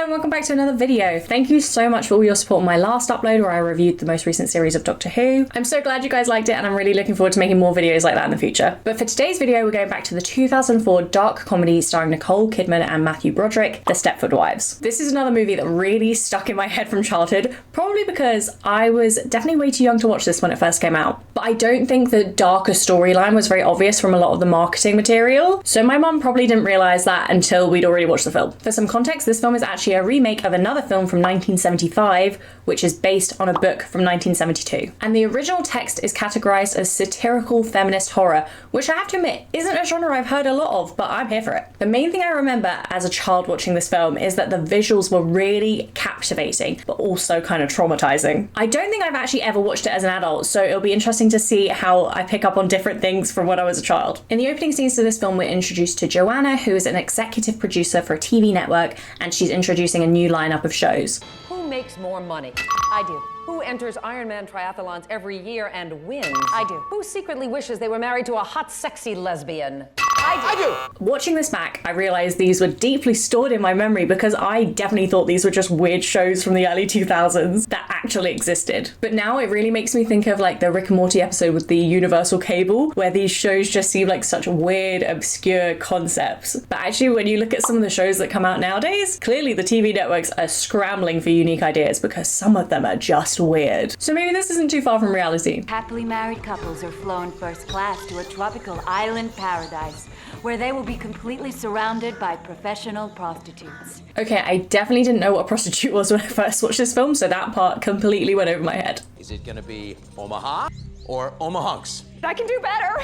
Hello and welcome back to another video. Thank you so much for all your support on my last upload where I reviewed the most recent series of Doctor Who. I'm so glad you guys liked it and I'm really looking forward to making more videos like that in the future. But for today's video, we're going back to the 2004 dark comedy starring Nicole Kidman and Matthew Broderick, The Stepford Wives. This is another movie that really stuck in my head from childhood, probably because I was definitely way too young to watch this when it first came out. But I don't think the darker storyline was very obvious from a lot of the marketing material, so my mum probably didn't realise that until we'd already watched the film. For some context, this film is actually a remake of another film from 1975, which is based on a book from 1972. And the original text is categorised as satirical feminist horror, which I have to admit isn't a genre I've heard a lot of, but I'm here for it. The main thing I remember as a child watching this film is that the visuals were really captivating, but also kind of traumatising. I don't think I've actually ever watched it as an adult, so it'll be interesting to see how I pick up on different things from when I was a child. In the opening scenes to this film, we're introduced to Joanna, who is an executive producer for a TV network, and she's introducing a new lineup of shows. Who makes more money? I do. Who enters Ironman triathlons every year and wins? I do. Who secretly wishes they were married to a hot, sexy lesbian? I do. Watching this back, I realised these were deeply stored in my memory because I definitely thought these were just weird shows from the early 2000s that actually existed. But now it really makes me think of like the Rick and Morty episode with the Universal cable, where these shows just seem like such weird, obscure concepts. But actually, when you look at some of the shows that come out nowadays, clearly the TV networks are scrambling for unique ideas because some of them are just weird. So maybe this isn't too far from reality. Happily married couples are flown first class to a tropical island paradise where they will be completely surrounded by professional prostitutes. Okay, I definitely didn't know what a prostitute was when I first watched this film, so that part completely went over my head. Is it gonna be Omaha or Omahunks? I can do better.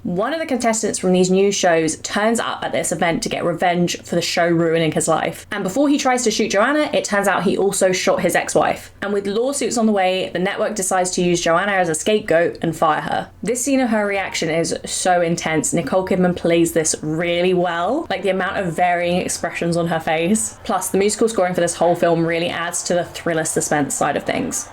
One of the contestants from these new shows turns up at this event to get revenge for the show ruining his life. And before he tries to shoot Joanna, it turns out he also shot his ex-wife. And with lawsuits on the way, the network decides to use Joanna as a scapegoat and fire her. This scene of her reaction is so intense. Nicole Kidman plays this really well. Like the amount of varying expressions on her face. Plus, the musical scoring for this whole film really adds to the thriller suspense side of things.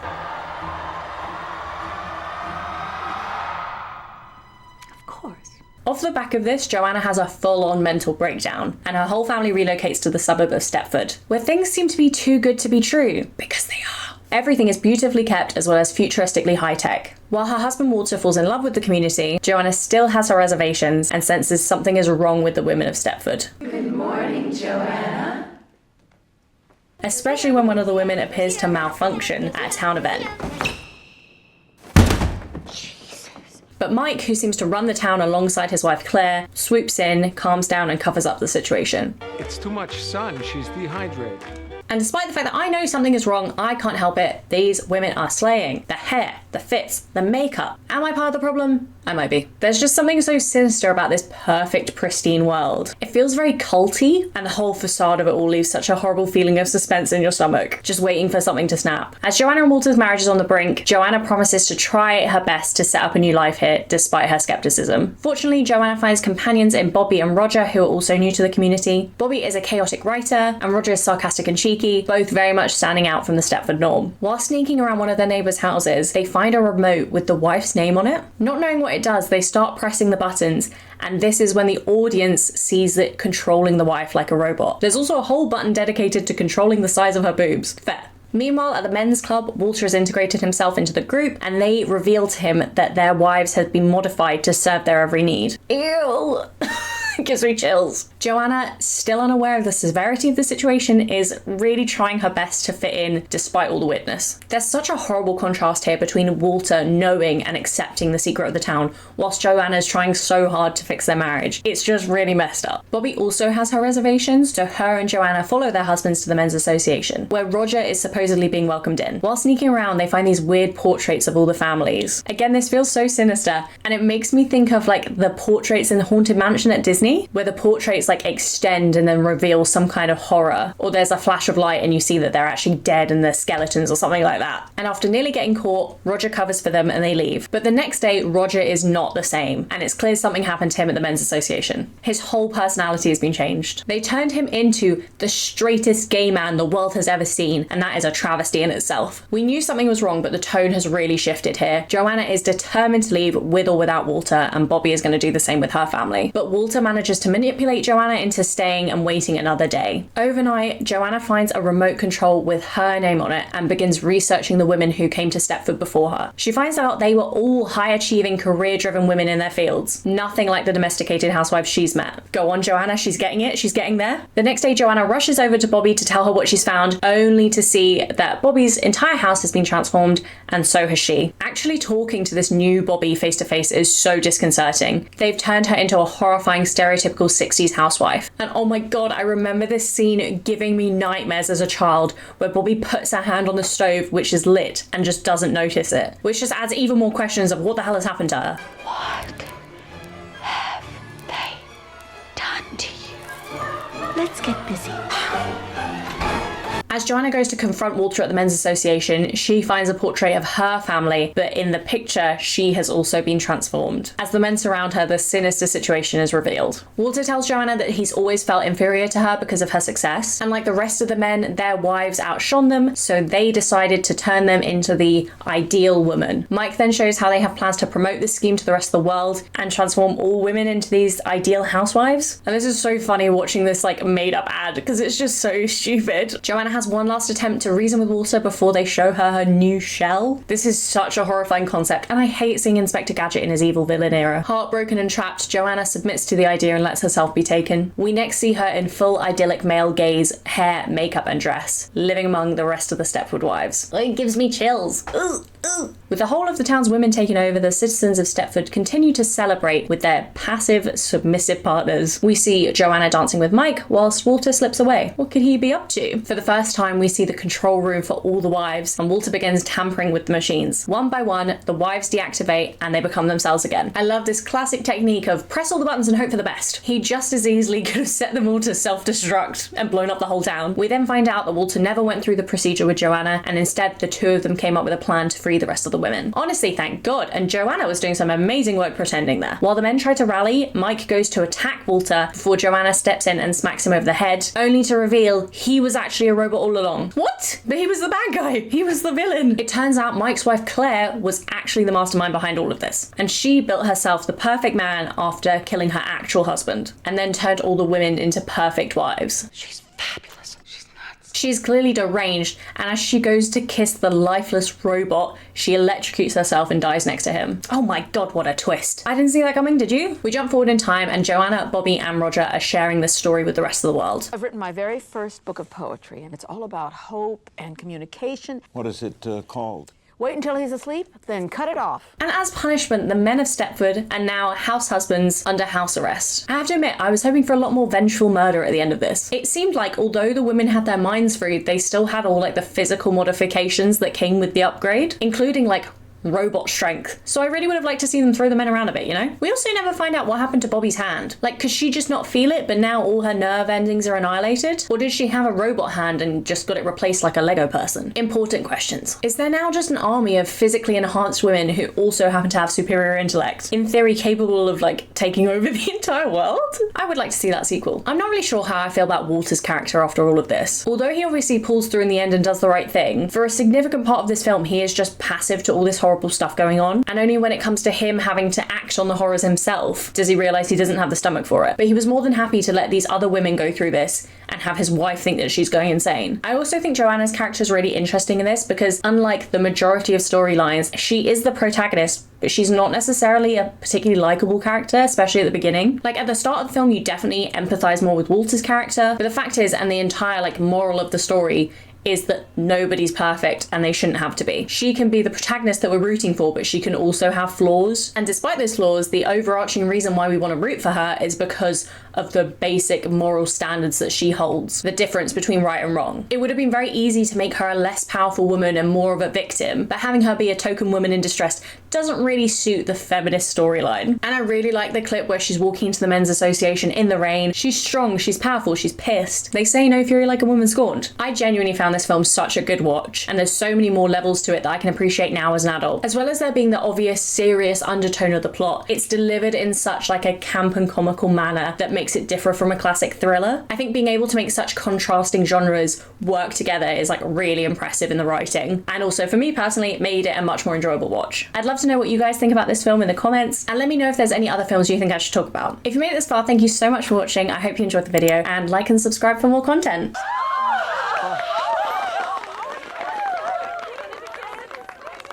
Off the back of this, Joanna has a full-on mental breakdown, and her whole family relocates to the suburb of Stepford, where things seem to be too good to be true, because they are. Everything is beautifully kept as well as futuristically high-tech. While her husband Walter falls in love with the community, Joanna still has her reservations and senses something is wrong with the women of Stepford. Good morning, Joanna. Especially when one of the women appears to malfunction at a town event. But Mike, who seems to run the town alongside his wife Claire, swoops in, calms down and covers up the situation. It's too much sun, she's dehydrated. And despite the fact that I know something is wrong, I can't help it. These women are slaying. The hair, the fits, the makeup. Am I part of the problem? I might be. There's just something so sinister about this perfect, pristine world. It feels very culty, and the whole facade of it all leaves such a horrible feeling of suspense in your stomach, just waiting for something to snap. As Joanna and Walter's marriage is on the brink, Joanna promises to try her best to set up a new life here, despite her skepticism. Fortunately, Joanna finds companions in Bobby and Roger, who are also new to the community. Bobby is a chaotic writer, and Roger is sarcastic and cheeky, both very much standing out from the Stepford norm. While sneaking around one of their neighbours' houses, they find a remote with the wife's name on it. Not knowing what it does, they start pressing the buttons, and this is when the audience sees it controlling the wife like a robot. There's also a whole button dedicated to controlling the size of her boobs. Fair. Meanwhile, at the men's club, Walter has integrated himself into the group, and they reveal to him that their wives have been modified to serve their every need. Ew! It gives me chills. Joanna, still unaware of the severity of the situation, is really trying her best to fit in despite all the weirdness. There's such a horrible contrast here between Walter knowing and accepting the secret of the town, whilst Joanna's trying so hard to fix their marriage. It's just really messed up. Bobby also has her reservations, so her and Joanna follow their husbands to the men's association, where Roger is supposedly being welcomed in. While sneaking around, they find these weird portraits of all the families. Again, this feels so sinister, and it makes me think of like the portraits in the Haunted Mansion at Disney, where the portraits like extend and then reveal some kind of horror, or there's a flash of light and you see that they're actually dead and they're skeletons or something like that. And after nearly getting caught, Roger covers for them and they leave. But the next day, Roger is not the same, and it's clear something happened to him at the men's association. His whole personality has been changed. They turned him into the straightest gay man the world has ever seen, and that is a travesty in itself. We knew something was wrong, but the tone has really shifted here. Joanna is determined to leave with or without Walter, and Bobby is going to do the same with her family. But Walter manages to manipulate Joanna into staying and waiting another day. Overnight, Joanna finds a remote control with her name on it and begins researching the women who came to Stepford before her. She finds out they were all high-achieving, career-driven women in their fields. Nothing like the domesticated housewives she's met. Go on, Joanna, she's getting it, she's getting there. The next day, Joanna rushes over to Bobby to tell her what she's found, only to see that Bobby's entire house has been transformed, and so has she. Actually talking to this new Bobby face-to-face is so disconcerting. They've turned her into a horrifying, stereotypical 60s housewife. And oh my god, I remember this scene giving me nightmares as a child, where Bobby puts her hand on the stove, which is lit, and just doesn't notice it. Which just adds even more questions of what the hell has happened to her. What have they done to you? Let's get busy. As Joanna goes to confront Walter at the Men's Association, she finds a portrait of her family, but in the picture, she has also been transformed. As the men surround her, the sinister situation is revealed. Walter tells Joanna that he's always felt inferior to her because of her success, and like the rest of the men, their wives outshone them, so they decided to turn them into the ideal woman. Mike then shows how they have plans to promote this scheme to the rest of the world and transform all women into these ideal housewives. And this is so funny watching this like made up ad because it's just so stupid. Joanna has one last attempt to reason with Walter before they show her new shell. This is such a horrifying concept, and I hate seeing Inspector Gadget in his evil villain era. Heartbroken and trapped, Joanna submits to the idea and lets herself be taken. We next see her in full idyllic male gaze, hair, makeup and dress, living among the rest of the Stepford Wives. It gives me chills. Ooh. With the whole of the town's women taken over, the citizens of Stepford continue to celebrate with their passive, submissive partners. We see Joanna dancing with Mike whilst Walter slips away. What could he be up to? For the first time, we see the control room for all the wives, and Walter begins tampering with the machines. One by one, the wives deactivate and they become themselves again. I love this classic technique of press all the buttons and hope for the best. He just as easily could have set them all to self-destruct and blown up the whole town. We then find out that Walter never went through the procedure with Joanna, and instead the two of them came up with a plan to free the rest of the women. Honestly, thank God, and Joanna was doing some amazing work pretending there. While the men try to rally, Mike goes to attack Walter before Joanna steps in and smacks him over the head, only to reveal he was actually a robot all along. What? But he was the bad guy. He was the villain. It turns out Mike's wife Claire was actually the mastermind behind all of this, and she built herself the perfect man after killing her actual husband, and then turned all the women into perfect wives. She's fabulous. She's clearly deranged, and as she goes to kiss the lifeless robot, she electrocutes herself and dies next to him. Oh my god, what a twist. I didn't see that coming, did you? We jump forward in time, and Joanna, Bobby, and Roger are sharing this story with the rest of the world. I've written my very first book of poetry, and it's all about hope and communication. What is it called? Wait until he's asleep, then cut it off. And as punishment, the men of Stepford are now house husbands under house arrest. I have to admit, I was hoping for a lot more vengeful murder at the end of this. It seemed like although the women had their minds freed, they still had all like the physical modifications that came with the upgrade, including like robot strength. So I really would have liked to see them throw the men around a bit, you know? We also never find out what happened to Bobby's hand. Like, could she just not feel it, but now all her nerve endings are annihilated? Or did she have a robot hand and just got it replaced like a Lego person? Important questions. Is there now just an army of physically enhanced women who also happen to have superior intellect, in theory capable of like taking over the entire world? I would like to see that sequel. I'm not really sure how I feel about Walter's character after all of this. Although he obviously pulls through in the end and does the right thing, for a significant part of this film he is just passive to all this horrible stuff going on, and only when it comes to him having to act on the horrors himself does he realise he doesn't have the stomach for it. But he was more than happy to let these other women go through this and have his wife think that she's going insane. I also think Joanna's character is really interesting in this because unlike the majority of storylines, she is the protagonist, but she's not necessarily a particularly likable character, especially at the beginning. Like at the start of the film, you definitely empathise more with Walter's character, but the fact is, and the entire like moral of the story is that nobody's perfect and they shouldn't have to be. She can be the protagonist that we're rooting for, but she can also have flaws. And despite those flaws, the overarching reason why we want to root for her is because of the basic moral standards that she holds, the difference between right and wrong. It would have been very easy to make her a less powerful woman and more of a victim, but having her be a token woman in distress doesn't really suit the feminist storyline. And I really like the clip where she's walking into the Men's Association in the rain. She's strong, she's powerful, she's pissed. They say no fury like a woman scorned. I genuinely found this film such a good watch, and there's so many more levels to it that I can appreciate now as an adult. As well as there being the obvious serious undertone of the plot, it's delivered in such like a camp and comical manner that makes it differ from a classic thriller. I think being able to make such contrasting genres work together is like really impressive in the writing, and also for me personally it made it a much more enjoyable watch. I'd love love to know what you guys think about this film in the comments, and let me know if there's any other films you think I should talk about. If you made it this far, thank you so much for watching. I hope you enjoyed the video, and like and subscribe for more content.